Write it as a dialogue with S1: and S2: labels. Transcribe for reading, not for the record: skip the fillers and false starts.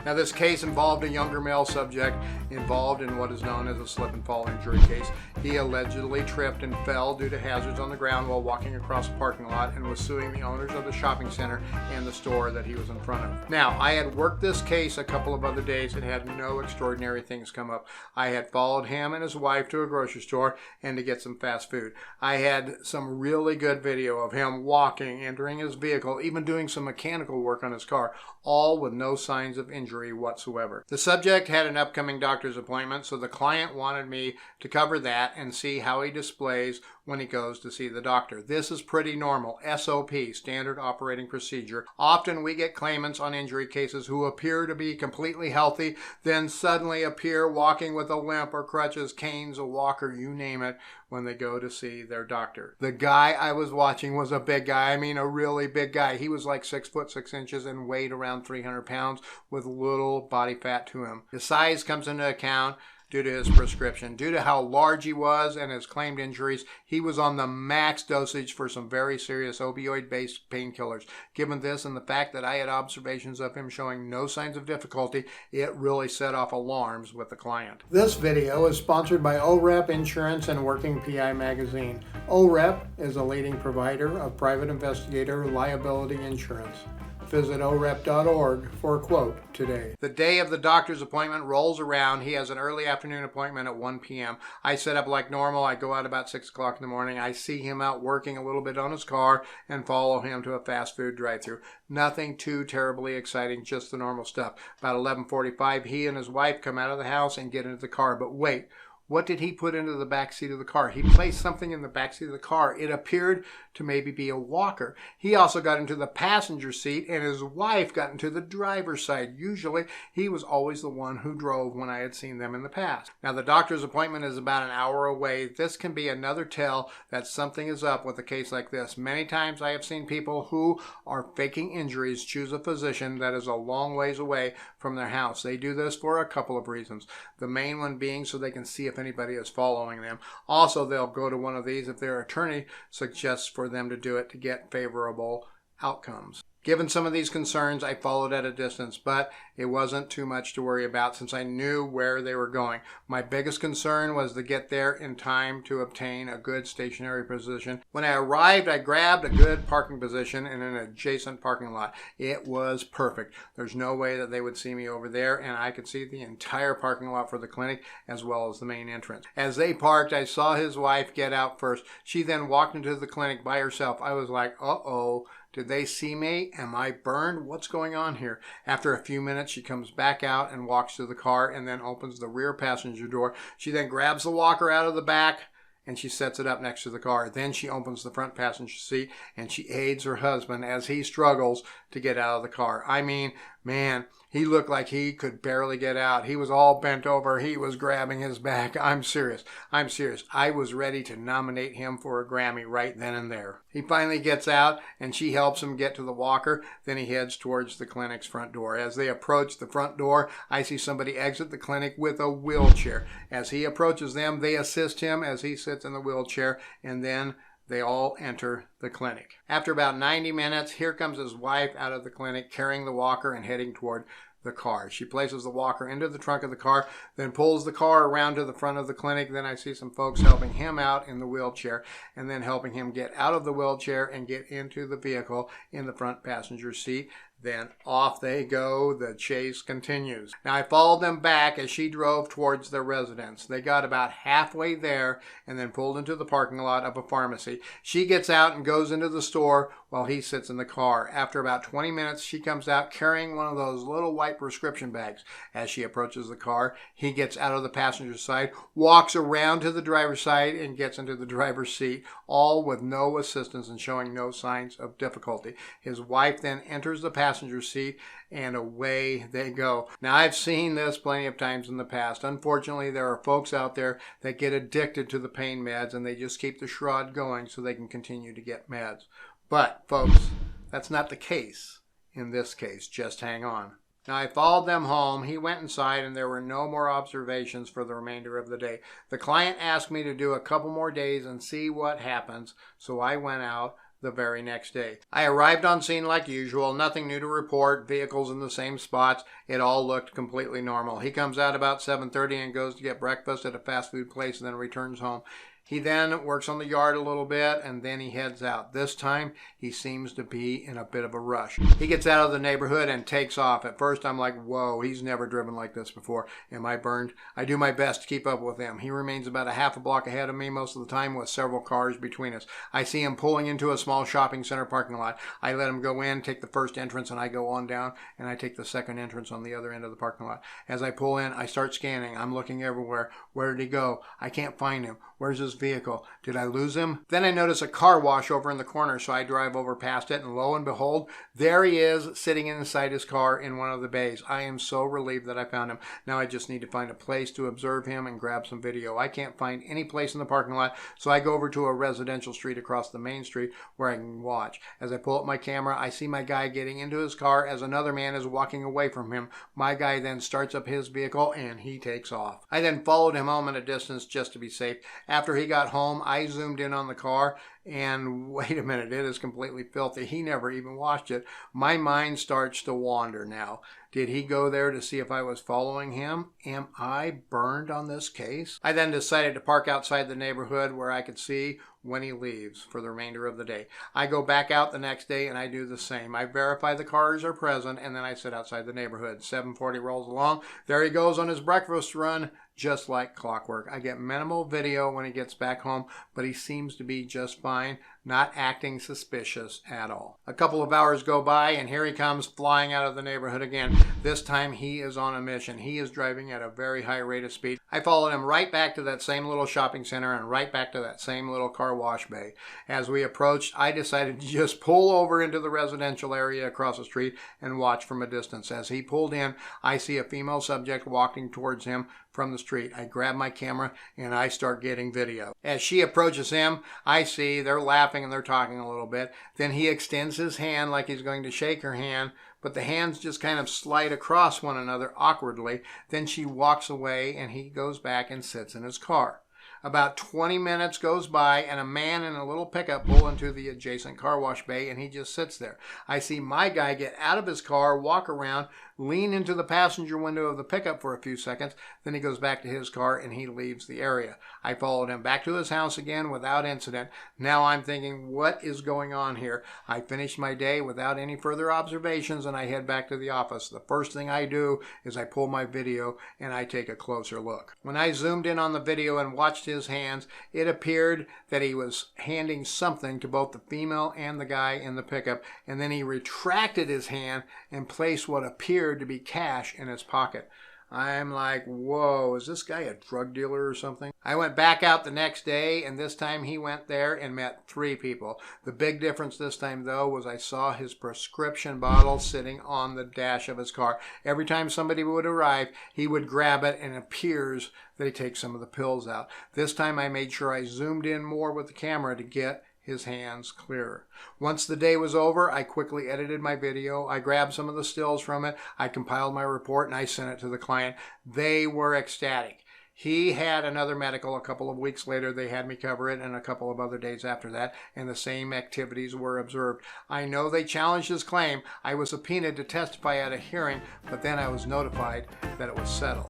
S1: Now, this case involved a younger male subject involved in what is known as a slip and fall injury case. He allegedly tripped and fell due to hazards on the ground while walking across a parking lot and was suing the owners of the shopping center and the store that he was in front of. Now, I had worked this case a couple of other days and had no extraordinary things come up. I had followed him and his wife to a grocery store and to get some fast food. I had some really good video of him walking, entering his vehicle, even doing some mechanical work on his car, all with no signs of injury whatsoever. The subject had an upcoming doctor's appointment, so the client wanted me to cover that and see how he displays when he goes to see the doctor. This is pretty normal. SOP, standard operating procedure. Often we get claimants on injury cases who appear to be completely healthy, then suddenly appear walking with a limp or crutches, canes, a walker, you name it, when they go to see their doctor. The guy I was watching was a big guy. I mean, a really big guy. He was like 6'6" and weighed around 300 pounds with little body fat to him. His size comes into account due to his prescription. Due to how large he was and his claimed injuries, he was on the max dosage for some very serious opioid-based painkillers. Given this and the fact that I had observations of him showing no signs of difficulty, it really set off alarms with the client. This video is sponsored by OREP Insurance and Working PI Magazine. OREP is a leading provider of private investigator liability insurance. Visit orep.org for a quote today. The day of the doctor's appointment rolls around. He has an early afternoon appointment at 1 p.m. I set up like normal. I go out about 6 o'clock in the morning. I see him out working a little bit on his car and follow him to a fast food drive-thru. Nothing too terribly exciting, just the normal stuff. About 11:45, he and his wife come out of the house and get into the car. But wait, what did he put into the back seat of the car? He placed something in the back seat of the car. It appeared to maybe be a walker. He also got into the passenger seat, and his wife got into the driver's side. Usually, he was always the one who drove when I had seen them in the past. Now, the doctor's appointment is about an hour away. This can be another tell that something is up with a case like this. Many times I have seen people who are faking injuries choose a physician that is a long ways away from their house. They do this for a couple of reasons. The main one being so they can see if anybody is following them. Also, they'll go to one of these if their attorney suggests for them to do it to get favorable outcomes. Given some of these concerns, I followed at a distance, but it wasn't too much to worry about since I knew where they were going. My biggest concern was to get there in time to obtain a good stationary position. When I arrived, I grabbed a good parking position in an adjacent parking lot. It was perfect. There's no way that they would see me over there, and I could see the entire parking lot for the clinic as well as the main entrance. As they parked, I saw his wife get out first. She then walked into the clinic by herself. I was like, uh-oh. Did they see me? Am I burned? What's going on here? After a few minutes, she comes back out and walks to the car and then opens the rear passenger door. She then grabs the walker out of the back and she sets it up next to the car. Then she opens the front passenger seat and she aids her husband as he struggles to get out of the car. I mean, man, he looked like he could barely get out. He was all bent over. He was grabbing his back. I'm serious. I was ready to nominate him for a Grammy right then and there. He finally gets out and she helps him get to the walker. Then he heads towards the clinic's front door. As they approach the front door, I see somebody exit the clinic with a wheelchair. As he approaches them, they assist him as he sits in the wheelchair, and then they all enter the clinic. After about 90 minutes, here comes his wife out of the clinic carrying the walker and heading toward the car. She places the walker into the trunk of the car, then pulls the car around to the front of the clinic. Then I see some folks helping him out in the wheelchair and then helping him get out of the wheelchair and get into the vehicle in the front passenger seat. Then off they go. The chase continues. Now I followed them back as she drove towards their residence. They got about halfway there and then pulled into the parking lot of a pharmacy. She gets out and goes into the store while he sits in the car. After about 20 minutes, she comes out carrying one of those little white prescription bags. As she approaches the car, he gets out of the passenger side, walks around to the driver's side, and gets into the driver's seat, all with no assistance and showing no signs of difficulty. His wife then enters the passenger seat, and away they go. Now, I've seen this plenty of times in the past. Unfortunately, there are folks out there that get addicted to the pain meds, and they just keep the charade going so they can continue to get meds. But, folks, that's not the case in this case. Just hang on. Now, I followed them home. He went inside, and there were no more observations for the remainder of the day. The client asked me to do a couple more days and see what happens, so I went out, the very next day. I arrived on scene like usual, nothing new to report, vehicles in the same spots. It all looked completely normal. He comes out about 7:30 and goes to get breakfast at a fast food place and then returns home. He then works on the yard a little bit and then he heads out. This time he seems to be in a bit of a rush. He gets out of the neighborhood and takes off. At first I'm like, whoa, he's never driven like this before. Am I burned? I do my best to keep up with him. He remains about a half a block ahead of me most of the time with several cars between us. I see him pulling into a small shopping center parking lot. I let him go in, take the first entrance, and I go on down and I take the second entrance on the other end of the parking lot. As I pull in, I start scanning. I'm looking everywhere. Where did he go? I can't find him. Where's his vehicle? Did I lose him? Then I notice a car wash over in the corner, so I drive over past it, and lo and behold, there he is sitting inside his car in one of the bays. I am so relieved that I found him. Now I just need to find a place to observe him and grab some video. I can't find any place in the parking lot, so I go over to a residential street across the main street where I can watch. As I pull up my camera, I see my guy getting into his car as another man is walking away from him. My guy then starts up his vehicle and he takes off. I then followed him home at a distance just to be safe. After he got home, I zoomed in on the car and wait a minute, it is completely filthy. He never even washed it. My mind starts to wander now. Did he go there to see if I was following him? Am I burned on this case? I then decided to park outside the neighborhood where I could see when he leaves for the remainder of the day. I go back out the next day and I do the same. I verify the cars are present and then I sit outside the neighborhood. 7:40 rolls along. There he goes on his breakfast run, just like clockwork. I get minimal video when he gets back home, but he seems to be just fine, not acting suspicious at all. A couple of hours go by and here he comes flying out of the neighborhood again. This time he is on a mission. He is driving at a very high rate of speed. I followed him right back to that same little shopping center and right back to that same little car wash bay. As we approached, I decided to just pull over into the residential area across the street and watch from a distance. As he pulled in, I see a female subject walking towards him from the street. I grab my camera and I start getting video. As she approaches him, I see they're laughing and they're talking a little bit. Then he extends his hand like he's going to shake her hand, but the hands just kind of slide across one another awkwardly. Then she walks away and he goes back and sits in his car. About 20 minutes goes by and a man in a little pickup pull into the adjacent car wash bay and he just sits there. I see my guy get out of his car, walk around, lean into the passenger window of the pickup for a few seconds. Then he goes back to his car and he leaves the area. I followed him back to his house again without incident. Now I'm thinking, what is going on here? I finished my day without any further observations and I head back to the office. The first thing I do is I pull my video and I take a closer look. When I zoomed in on the video and watched his hands, it appeared that he was handing something to both the female and the guy in the pickup, and then he retracted his hand and placed what appeared to be cash in his pocket. I'm like, whoa, is this guy a drug dealer or something? I went back out the next day, and this time he went there and met 3 people. The big difference this time, though, was I saw his prescription bottle sitting on the dash of his car. Every time somebody would arrive, he would grab it, and it appears that he takes some of the pills out. This time I made sure I zoomed in more with the camera to get his hands clearer. Once the day was over, I quickly edited my video. I grabbed some of the stills from it. I compiled my report and I sent it to the client. They were ecstatic. He had another medical a couple of weeks later. They had me cover it, and a couple of other days after that, and the same activities were observed. I know they challenged his claim. I was subpoenaed to testify at a hearing, but then I was notified that it was settled.